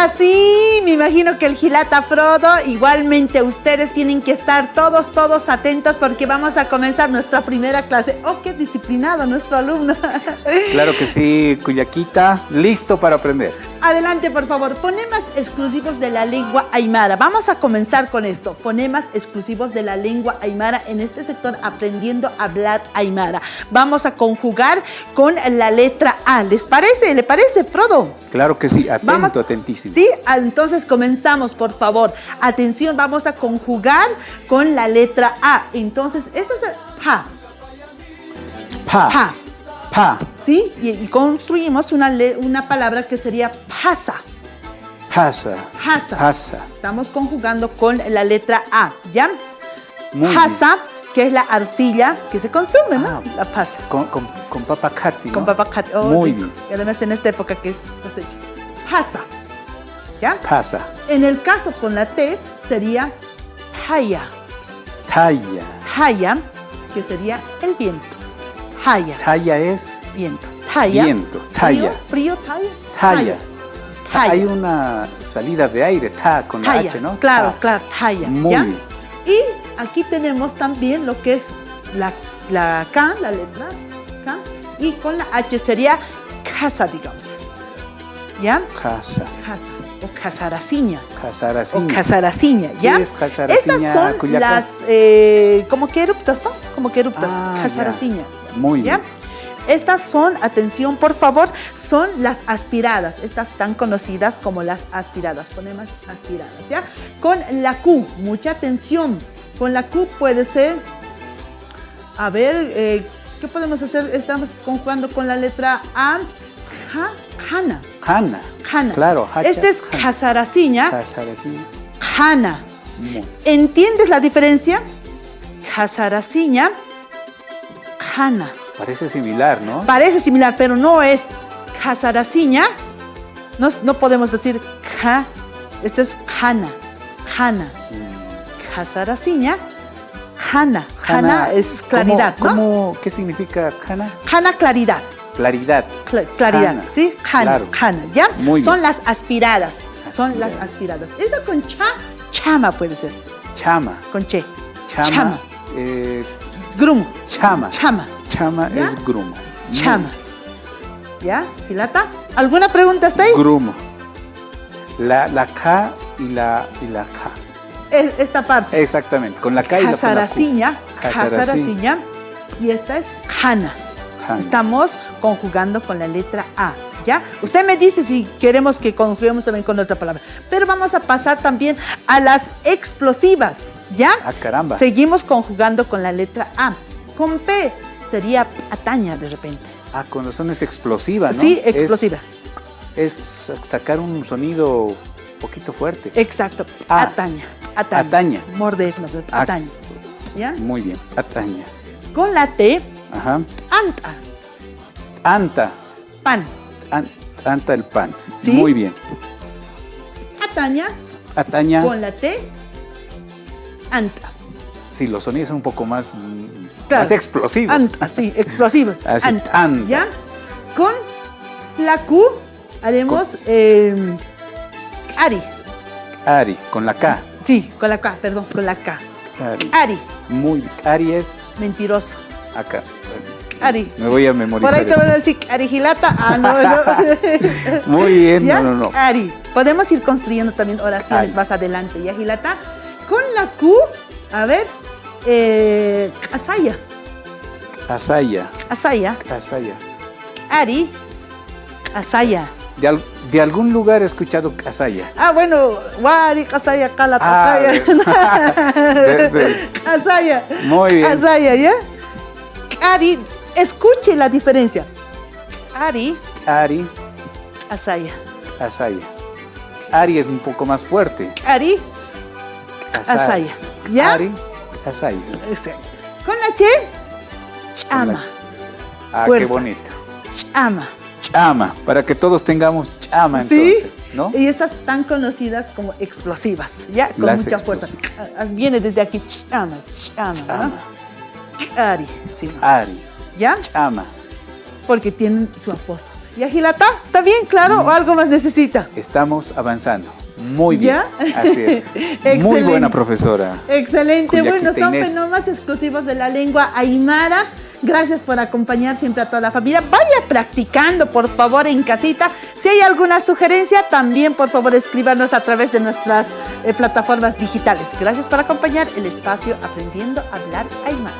Ahora sí, me imagino que el Gilata Frodo, igualmente ustedes tienen que estar todos atentos porque vamos a comenzar nuestra primera clase. ¡Oh, qué disciplinado nuestro alumno! Claro que sí, Cuyaquita, listo para aprender. Adelante, por favor. Fonemas exclusivos de la lengua aymara. Vamos a comenzar con esto. Fonemas exclusivos de la lengua aymara en este sector, aprendiendo a hablar aymara. Vamos a conjugar con la letra A. ¿Les parece? ¿Le parece, Frodo? Claro que sí, atento, atentísimo. Sí, entonces comenzamos, por favor. Atención, vamos a conjugar con la letra A. Entonces, esto es pa. Pa. Pa. Pa. ¿Sí? Y construimos una palabra que sería pasa. Pasa. Pasa. Pasa. Estamos conjugando con la letra A, ¿ya? Muy Pasa, que es la arcilla que se consume, ¿no? La pasa. Con papacati, ¿no? Con papacati. Oh, muy sí. bien. Y además en esta época que es cosecha. Pasa. ¿Ya? Pasa. En el caso con la T sería haya. Talla. Haya, que sería el viento. Haya. Talla es Viento. Talla. viento. Talla. Frío, talla. Talla. Talla. Hay una salida de aire, ta, con la Talla. H, ¿no? Claro, Ta. claro, talla. Muy ¿ya? bien. Y aquí tenemos también lo que es la K, la letra K, y con la H sería casa, digamos. ¿Ya? Casa. Casa. O casaraciña. Casaraciña. O casaraciña, ¿ya? ¿Qué es casaraciña, Estas son Cuyaca? las, como que eruptas, ¿no? Como que eruptas, Ah, casaraciña. Muy ¿Ya? bien. Estas son, atención por favor, son las aspiradas. Estas están conocidas como las aspiradas, fonemas aspiradas, ¿ya? Con la Q, mucha atención. Con la Q puede ser, a ver, ¿qué podemos hacer? Estamos conjugando con la letra A, Jana. Jana. Jana. Claro, hacha. Este es Jana. casaraciña, Casaraciña. Jana. Muy. ¿Entiendes la diferencia? Casaraciña, Jana. Parece similar, ¿no? Parece similar, pero no es casaraciña. No podemos decir ja. Esto es jana. Jana. Casaraciña, jana. Jana es claridad, ¿no? ¿Qué significa jana? Jana, claridad. Claridad. Claridad, Jana. ¿sí? Jana, Claro. jana, ¿ya? Muy Son bien. las aspiradas. Son las Aspiradas. aspiradas. Esta con chama puede ser. Chama. Con che. Chama. Grumo. Chama. Chama. Chama ¿Ya? es grumo. Chama. ¿Ya? ¿Pilata? ¿Alguna pregunta hasta ahí? Grumo. La K y la K. Esta parte. Exactamente, con la K y la Q. Casaraciña. Casaraciña. Casaraciña. Y esta es jana. Jana. Estamos conjugando con la letra A, ¿ya? Usted me dice si queremos que conjuguemos también con otra palabra. Pero vamos a pasar también a las explosivas, ¿ya? Ah, caramba. Seguimos conjugando con la letra A. Con P sería ataña de repente. Ah, cuando son es explosiva, ¿no? Sí, explosiva. Es sacar un sonido un poquito fuerte. Exacto. Ah. Ataña. Ataña. Ataña. Morder, no sé, Ah. ataña. ¿Ya? Muy bien, ataña. Con la T, Ajá. anta. Anta. Pan. Anta el pan. ¿Sí? Muy bien. Ataña. Ataña. Con la T, anta. Sí, los sonidos son un poco más, Claro. más explosivos. Anta, sí, explosivos. Así, Anta. anta. ¿Ya? Con la Q haremos Ari. Ari, con la K. Sí, con la K, perdón, con la K. Ari. Ari, Muy bien. Ari es mentiroso. acá. Ari. Me voy a Por memorizar ahí te van a esto. decir Arigilata. Ah, no. Muy bien, ¿Ya? no. Ari. Podemos ir construyendo también oraciones Ari. más adelante. ¿Ya, Gilata? Con la Q, a ver, Asaya. Asaya. Asaya. Asaya. Ari. Asaya. De algún lugar he escuchado Asaya. Ah, bueno, Wari, Asaya, Kala, Ah, Takaya. Asaya. Muy bien. Asaya, ¿ya? Ari, escuche la diferencia. Ari, Ari, Asaya. Asaya. Ari es un poco más fuerte. Ari, Asaya. ¿Ya? Ari, Asaya. Con la Che, Chama. Ah, Fuerza. qué bonito. Chama. Chama, para que todos tengamos chama ¿Sí? entonces, ¿no? Y estas están conocidas como explosivas, ¿ya? Con Las mucha fuerza. Viene desde aquí, chama, chama, Chama. ¿no? Ari, sí. ¿no? Ari, ¿Ya? chama. Porque tienen su apóstrofe. ¿Y Agilata? ¿Está bien, claro? ¿O algo más necesita? Estamos avanzando. Muy bien. ¿Ya? Así es. Muy Excelente. buena profesora. Excelente. Cuyaquita Bueno, son Inés. fenómenos exclusivos de la lengua aymara. Gracias por acompañar siempre a toda la familia. Vaya practicando, por favor, en casita. Si hay alguna sugerencia, también, por favor, escríbanos a través de nuestras plataformas digitales. Gracias por acompañar el espacio Aprendiendo a Hablar Aymara.